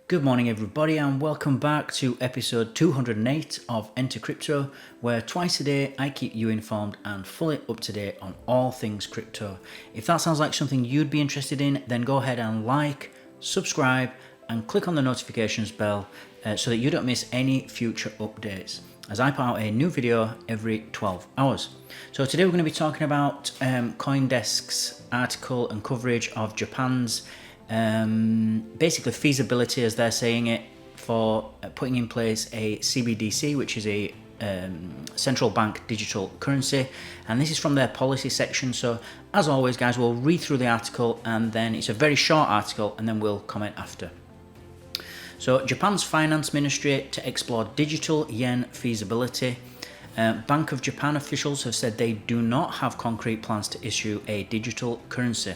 Good morning everybody and welcome back to episode 208 of Enter Crypto, where twice a day I keep you informed and fully up to date on all things crypto. If that sounds like something you'd be interested in, then go ahead and like, subscribe and click on the notifications bell so that you don't miss any future updates, as I put out a new video every 12 hours. So today we're going to be talking about CoinDesk's article and coverage of Japan's basically feasibility, as they're saying it, for putting in place a CBDC, which is a central bank digital currency, and this is from their policy section. So as always guys, we'll read through the article and then it's a very short article and then we'll comment after. So Japan's finance ministry to explore digital yen feasibility. Bank of Japan officials have said they do not have concrete plans to issue a digital currency.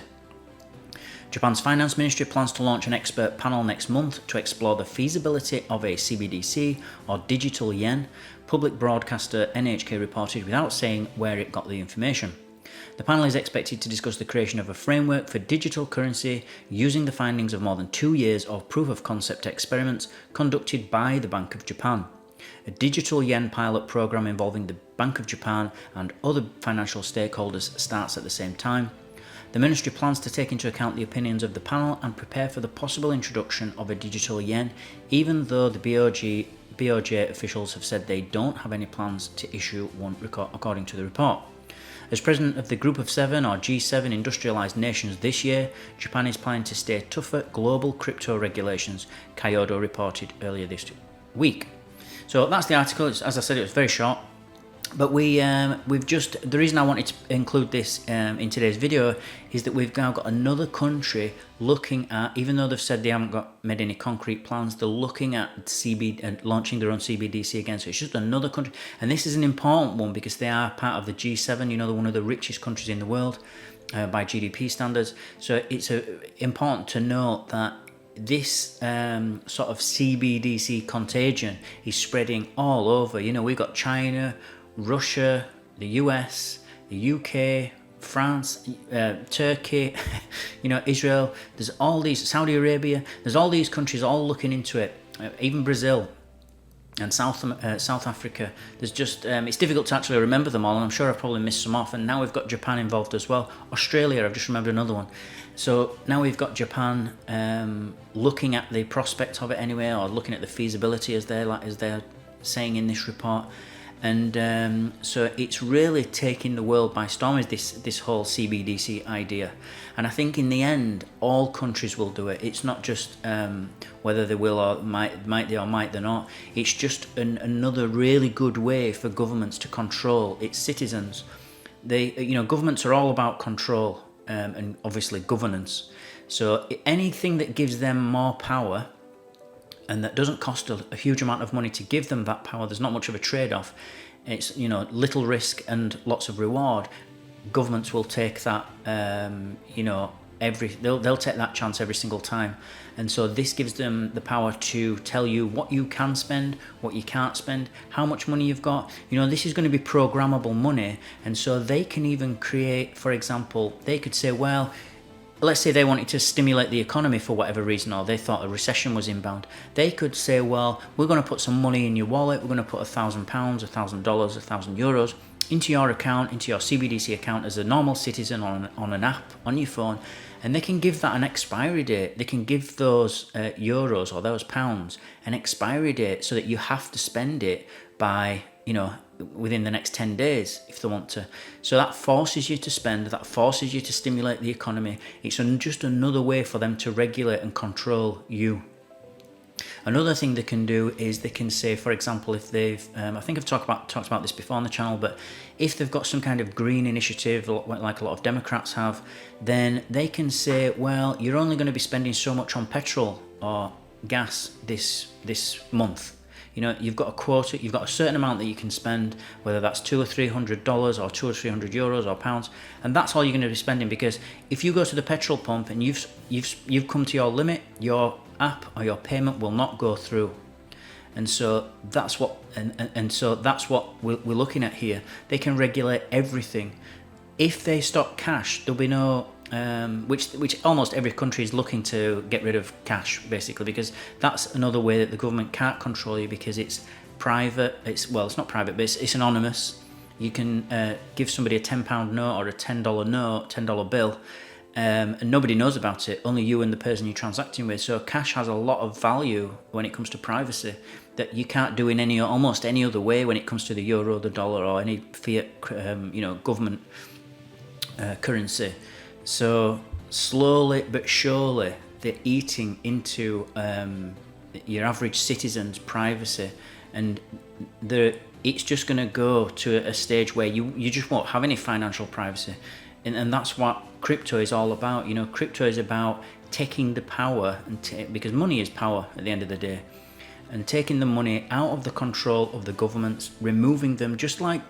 Japan's finance ministry plans to launch an expert panel next month to explore the feasibility of a CBDC or digital yen, public broadcaster NHK reported, without saying where it got the information. The panel is expected to discuss the creation of a framework for digital currency using the findings of more than 2 years of proof of concept experiments conducted by the Bank of Japan. A digital yen pilot program involving the Bank of Japan and other financial stakeholders starts at the same time. The ministry plans to take into account the opinions of the panel and prepare for the possible introduction of a digital yen, even though the BOJ officials have said they don't have any plans to issue one, according to the report. As president of the Group of Seven, or G7, industrialized nations this year, Japan is planning to stay tougher global crypto regulations, Kyodo reported earlier this week. So that's the article. As I said, it was very short. But the reason I wanted to include this in today's video is that we've now got another country looking at, even though they've said they haven't made any concrete plans, they're looking at launching their own CBDC again. So it's just another country, and this is an important one because they are part of the G7. You know, they're one of the richest countries in the world by GDP standards. So it's important to note that this sort of CBDC contagion is spreading all over. You know, we've got China, Russia, the US, the UK, France, Turkey, you know, Israel. There's all these, Saudi Arabia. There's all these countries all looking into it. Even Brazil and South Africa. There's just it's difficult to actually remember them all, and I'm sure I've probably missed some off. And now we've got Japan involved as well. Australia, I've just remembered another one. So now we've got Japan looking at the prospect of it anyway, or looking at the feasibility, as they're saying in this report. And so it's really taking the world by storm, is this whole CBDC idea. And I think in the end, all countries will do it. It's not just whether they will or might they or might they not. It's just another really good way for governments to control its citizens. Governments are all about control and obviously governance. So anything that gives them more power, and that doesn't cost a huge amount of money to give them that power, there's not much of a trade-off. It's, you know, little risk and lots of reward. Governments will take that, they'll take that chance every single time. And so this gives them the power to tell you what you can spend, what you can't spend, how much money you've got. You know, this is going to be programmable money, and so they can even create, for example, they could say, well, let's say they wanted to stimulate the economy for whatever reason, or they thought a recession was inbound. They could say, well, we're going to put some money in your wallet. We're going to put £1,000, $1,000, €1,000 into your account, into your CBDC account as a normal citizen on an app on your phone. And they can give that an expiry date. They can give those euros or those pounds an expiry date so that you have to spend it by, within the next 10 days if they want to. So that forces you to spend, that forces you to stimulate the economy. It's just another way for them to regulate and control you. Another thing they can do is they can say, for example, if they've, I think I've talked about this before on the channel, but if they've got some kind of green initiative like a lot of Democrats have, then they can say, well, you're only going to be spending so much on petrol or gas this month. You know, you've got a quota, you've got a certain amount that you can spend, whether that's $200 or $300 or €200 or €300 or pounds, and that's all you're going to be spending. Because if you go to the petrol pump and you've come to your limit, your app or your payment will not go through. And so that's what we're looking at here. They can regulate everything. If they stop cash, there'll be no which almost every country is looking to get rid of cash, basically, because that's another way that the government can't control you, because it's private. It's not private, but it's anonymous. You can give somebody a £10 note or a $10 note, $10 bill, and nobody knows about it, only you and the person you're transacting with. So cash has a lot of value when it comes to privacy that you can't do in almost any other way when it comes to the euro, the dollar, or any fiat government currency. So slowly but surely they're eating into your average citizen's privacy, and it's just going to go to a stage where you just won't have any financial privacy. And that's what crypto is all about. Crypto is about taking the power, because money is power at the end of the day, and taking the money out of the control of the governments, removing them, just like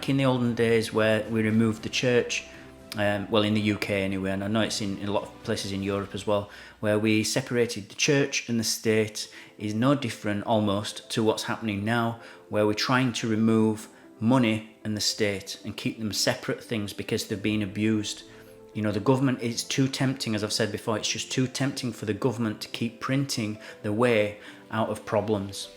in the olden days where we removed the church. In the UK anyway, and I know it's in a lot of places in Europe as well, where we separated the church and the state, is no different almost to what's happening now, where we're trying to remove money and the state and keep them separate things because they're being abused. The government is too tempting, as I've said before, it's just too tempting for the government to keep printing the way out of problems.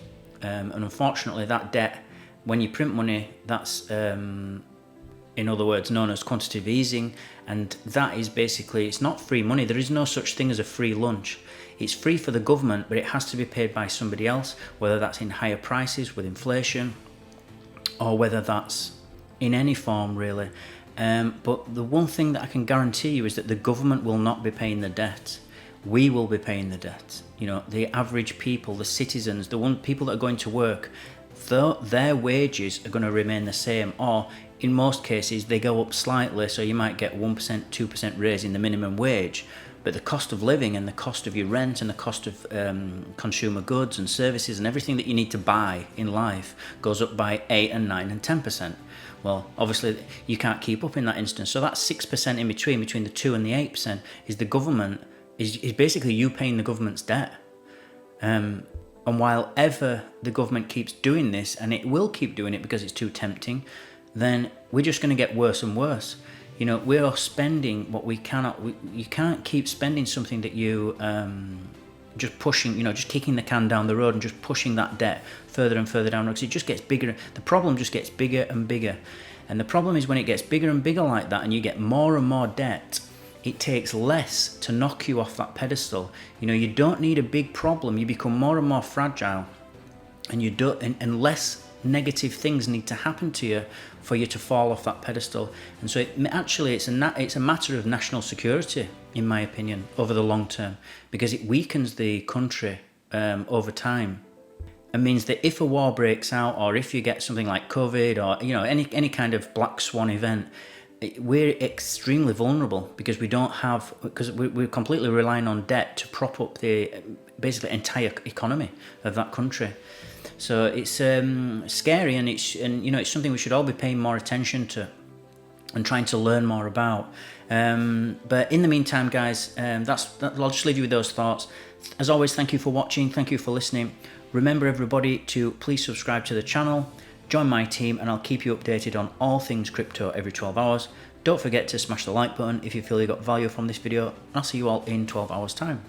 And unfortunately, that debt, when you print money, that's in other words known as quantitative easing, and that is basically, it's not free money. There is no such thing as a free lunch. It's free for the government, but it has to be paid by somebody else, whether that's in higher prices with inflation, or whether that's in any form really. But the one thing that I can guarantee you is that the government will not be paying the debt. We will be paying the debt. The average people, the citizens, people that are going to work, their wages are going to remain the same, or in most cases they go up slightly, so you might get 1%, 2% raise in the minimum wage, but the cost of living and the cost of your rent and the cost of consumer goods and services and everything that you need to buy in life goes up by 8 and 9 and 10%. Well, obviously you can't keep up in that instance, so that 6% in between the 2 and the 8% is the government, is basically you paying the government's debt. And while ever the government keeps doing this, and it will keep doing it because it's too tempting, then we're just going to get worse and worse. We are spending what we cannot. You can't keep spending something that you just pushing, just kicking the can down the road and just pushing that debt further and further down, because it just gets bigger. The problem just gets bigger and bigger. And the problem is when it gets bigger and bigger like that and you get more and more debt, it takes less to knock you off that pedestal. You don't need a big problem. You become more and more fragile, and and less negative things need to happen to you for you to fall off that pedestal. And so it's a matter of national security, in my opinion, over the long term, because it weakens the country over time, and means that if a war breaks out, or if you get something like COVID, or any kind of black swan event, we're extremely vulnerable because we're completely relying on debt to prop up the basically entire economy of that country. So it's scary, and it's something we should all be paying more attention to and trying to learn more about. But in the meantime, guys, I'll just leave you with those thoughts. As always, thank you for watching, thank you for listening. Remember, everybody, to please subscribe to the channel, join my team, and I'll keep you updated on all things crypto every 12 hours. Don't forget to smash the like button if you feel you got value from this video. I'll see you all in 12 hours time.